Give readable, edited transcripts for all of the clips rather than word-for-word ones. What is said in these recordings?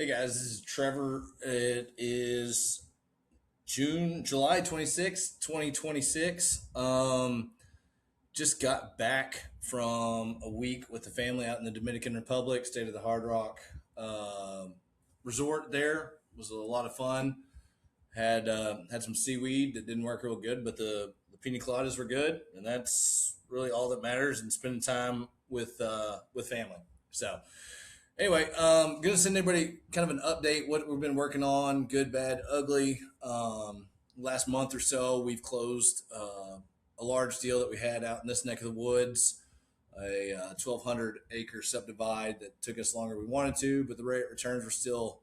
Hey guys, this is Trevor. It is July 26th, 2026. Just got back from a week with the family out in the Dominican Republic, stayed at the Hard Rock resort there. Was a lot of fun. Had some seaweed that didn't work real good, but the pina coladas were good, and that's really all that matters. And spending time with family. So anyway, gonna send everybody kind of an update what we've been working on, good, bad, ugly. Last month or so, we've closed a large deal that we had out in this neck of the woods, a 1,200 acre subdivide that took us longer than we wanted to, but the rate returns were still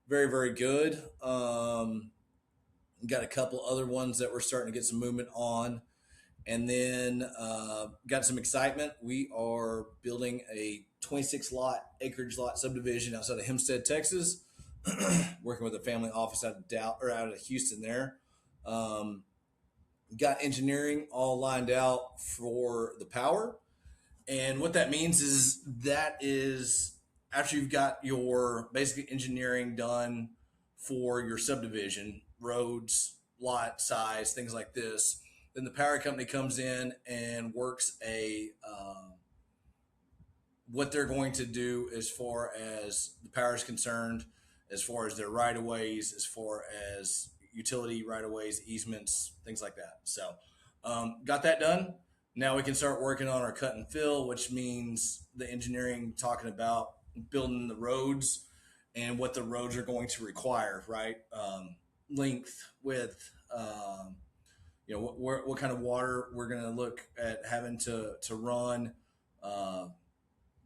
very, very good. Got a couple other ones that we're starting to get some movement on. And then got some excitement. We are building a 26 lot acreage lot subdivision outside of Hempstead, Texas. Working with a family office out of out of Houston there. Um, got engineering all lined out for the power, and what that means is after you've got your basic engineering done for your subdivision, roads, lot size, things like this, then the power company comes in and works a what they're going to do as far as the power is concerned, as far as their right of ways, as far as utility right of ways, easements, things like that. So, got that done. Now we can start working on our cut and fill, which means the engineering talking about building the roads and what the roads are going to require, right? Length, width, what kind of water we're going to look at having to run, uh,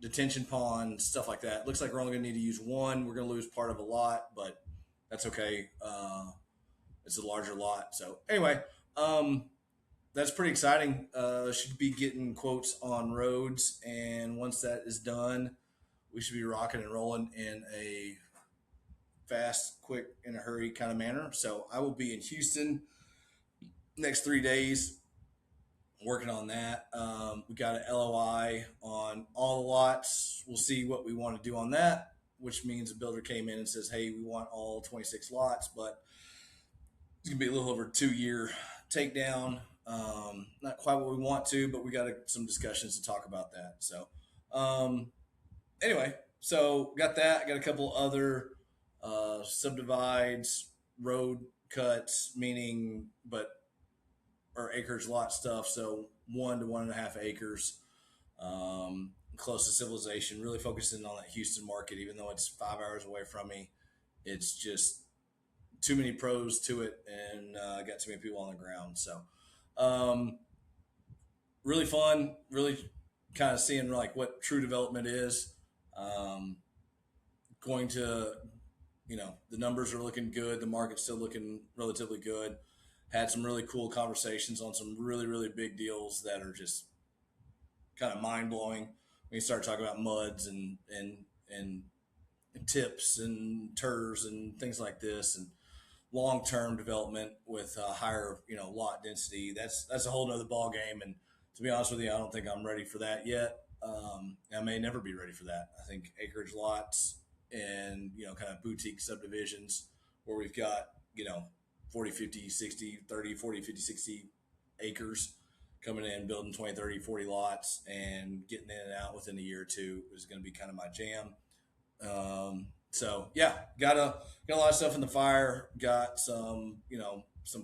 detention pond, stuff like that. Looks like we're only going to need to use one. We're going to lose part of a lot, but that's okay. It's a larger lot. So anyway, that's pretty exciting. Should be getting quotes on roads, and once that is done, we should be rocking and rolling in a fast, quick, in a hurry kind of manner. So I will be in Houston next 3 days working on that. We got an LOI on all the lots. We'll see what we want to do on that, which means a builder came in and says, "Hey, we want all 26 lots," but it's gonna be a little over 2 year takedown. Not quite what we want to, but we got some discussions to talk about that. So, um, anyway, so got that. Got a couple other subdivides, road cuts, meaning, but or acres lot stuff. So 1 to 1.5 acres, close to civilization. Really focusing on that Houston market, even though it's 5 hours away from me. It's just too many pros to it, and got too many people on the ground. So, um, really fun. Really kind of seeing like what true development is. Um, going to, the numbers are looking good. The market's still looking relatively good. Had some really cool conversations on some really, really big deals that are just kind of mind blowing when you start talking about muds and tips and turs and things like this, and long term development with higher lot density. That's a whole nother ball game. And to be honest with you, I don't think I'm ready for that yet. I may never be ready for that. I think acreage lots and kind of boutique subdivisions where we've got 40, 50, 60, 30, 40, 50, 60 acres coming in, building 20, 30, 40 lots and getting in and out within a year or two is going to be kind of my jam. So yeah, got a lot of stuff in the fire. Got some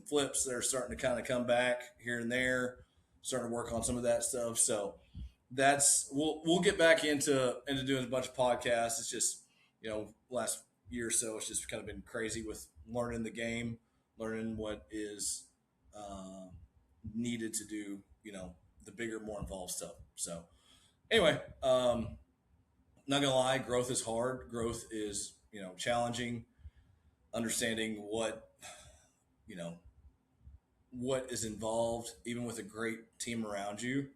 flips that are starting to kind of come back here and there. Starting to work on some of that stuff. So we'll get back into doing a bunch of podcasts. It's just last year or so it's just kind of been crazy with learning the game, learning what is needed to do. The bigger, more involved stuff. So anyway, not gonna lie, growth is hard. Growth is challenging. Understanding you know what is involved, even with a great team around you,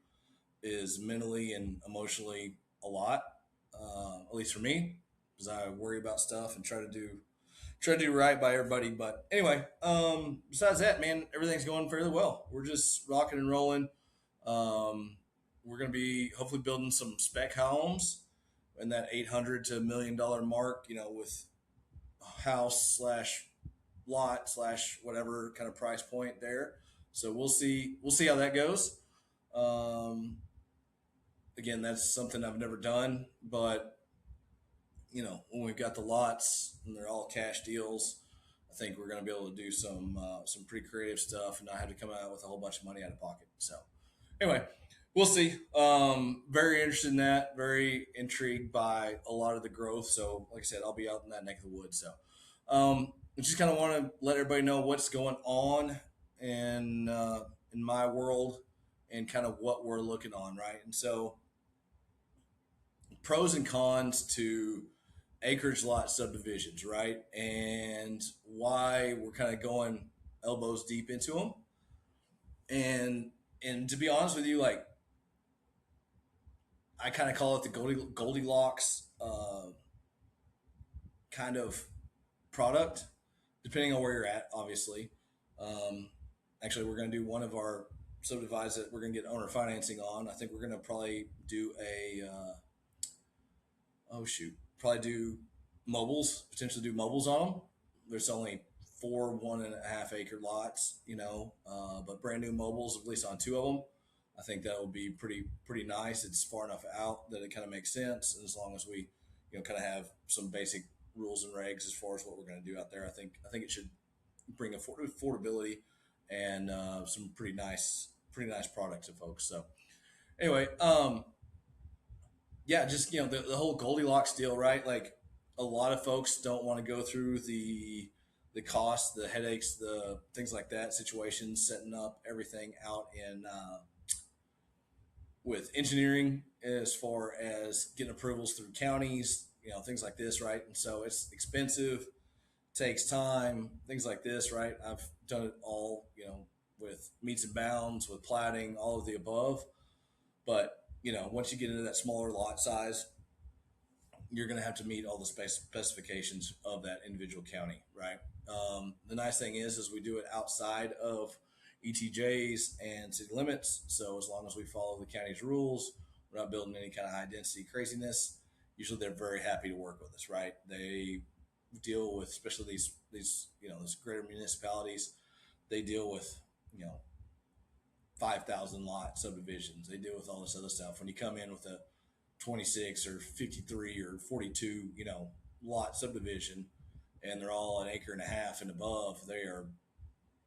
is mentally and emotionally a lot. At least for me, because I worry about stuff and try to do right by everybody. But anyway, besides that, man, everything's going fairly well. We're just rocking and rolling. We're going to be hopefully building some spec homes in that 800 to $1 million mark, with house slash lot slash whatever kind of price point there. So we'll see how that goes. Um, Again, that's something I've never done, but when we've got the lots and they're all cash deals, I think we're going to be able to do some pretty creative stuff and not have to come out with a whole bunch of money out of pocket. So anyway, we'll see. Very interested in that. Very intrigued by a lot of the growth. So like I said, I'll be out in that neck of the woods. So I just kind of want to let everybody know what's going on in my world and kind of what we're looking on, right? And so pros and cons to acreage lot subdivisions, right? And why we're kind of going elbows deep into them. And to be honest with you, like I kind of call it the Goldilocks kind of product, depending on where you're at, obviously. Um, Actually, we're going to do one of our subdivides that we're going to get owner financing on. I think we're going to probably do oh shoot, probably do mobiles, potentially do mobiles on them. There's only four 1.5 acre lots, but brand new mobiles, at least on two of them. I think that would be pretty nice. It's far enough out that it kind of makes sense, and as long as we, kind of have some basic rules and regs as far as what we're going to do out there, I think it should bring affordability and some pretty nice product to folks. So anyway, yeah, just the whole Goldilocks deal, right? Like a lot of folks don't want to go through the costs, the headaches, the things like that, situations, setting up everything out in with engineering as far as getting approvals through counties, things like this, right? And so it's expensive, takes time, things like this, right? I've done it all, with meets and bounds, with plating, all of the above. But once you get into that smaller lot size, you're going to have to meet all the specifications of that individual county, right? The nice thing is we do it outside of ETJs and city limits. So as long as we follow the county's rules, we're not building any kind of high density craziness. Usually they're very happy to work with us, right? They deal with, especially these greater municipalities. They deal with 5,000 lot subdivisions. They deal with all this other stuff. When you come in with a 26 or 53 or 42, lot subdivision, and they're all an acre and a half and above, they are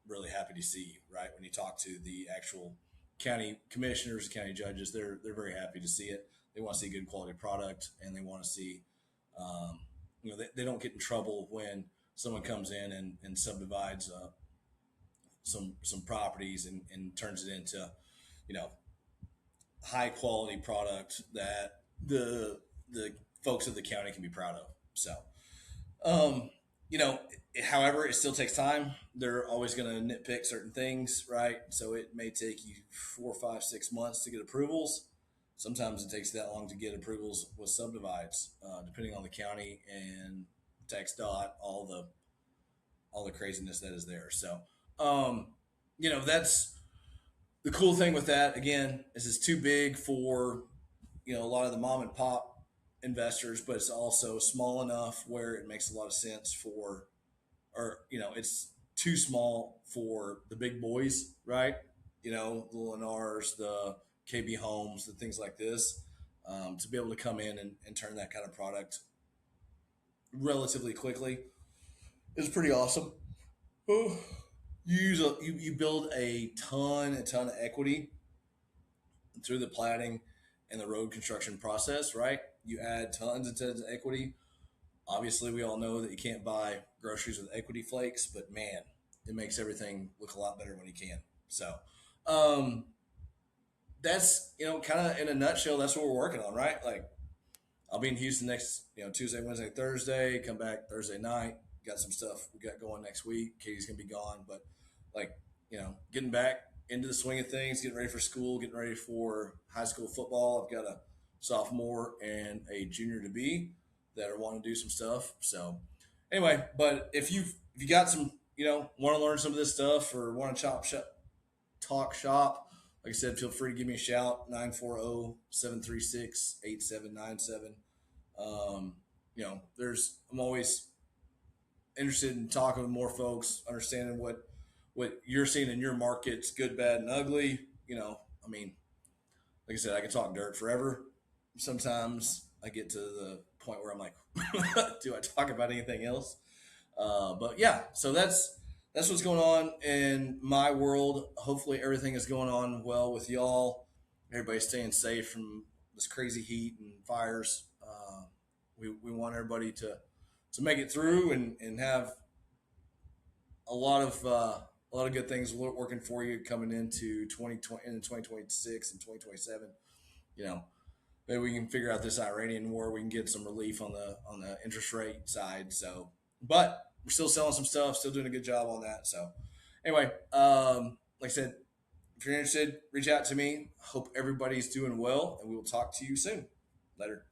really happy to see you, right? When you talk to the actual county commissioners, county judges, they're very happy to see it. They want to see good quality product, and they want to see, they don't get in trouble when someone comes in and subdivides some properties and turns it into, you know, high quality product that the folks of the county can be proud of. So, um, however, it still takes time. They're always going to nitpick certain things, right? So it may take you 4, 5, 6 months to get approvals. Sometimes it takes that long to get approvals with subdivides, depending on the county and tax dot, all the craziness that is there. So, um, that's the cool thing with that. Again, is it's too big for a lot of the mom and pop investors, but it's also small enough where it makes a lot of sense for, or it's too small for the big boys, right? The Lennars, the KB Homes, the things like this, to be able to come in and turn that kind of product relatively quickly is pretty awesome. Oh, you build a ton of equity through the platting and the road construction process, right? You add tons and tons of equity. Obviously, we all know that you can't buy groceries with equity flakes, but man, it makes everything look a lot better when you can. So, um, that's kind of in a nutshell. That's what we're working on, right? Like, I'll be in Houston next, Tuesday, Wednesday, Thursday. Come back Thursday night. Got some stuff we got going next week. Katie's gonna be gone, but like, getting back into the swing of things, getting ready for school, getting ready for high school football. I've got a sophomore and a junior to be that are wanting to do some stuff. So anyway, but if you got some, want to learn some of this stuff or want to talk shop, like I said, feel free to give me a shout, 940-736-8797. I'm always interested in talking with more folks, understanding what you're seeing in your markets, good, bad, and ugly. I mean, like I said, I can talk dirt forever. Sometimes I get to the point where I'm like, do I talk about anything else? But yeah, so that's what's going on in my world. Hopefully, everything is going on well with y'all. Everybody's staying safe from this crazy heat and fires. We want everybody to make it through and have a lot of good things working for you coming into 2020 and 2026 and 2027. You know, maybe we can figure out this Iranian war. We can get some relief on the interest rate side. So, but we're still selling some stuff, still doing a good job on that. So, anyway, like I said, if you're interested, reach out to me. Hope everybody's doing well, and we will talk to you soon. Later.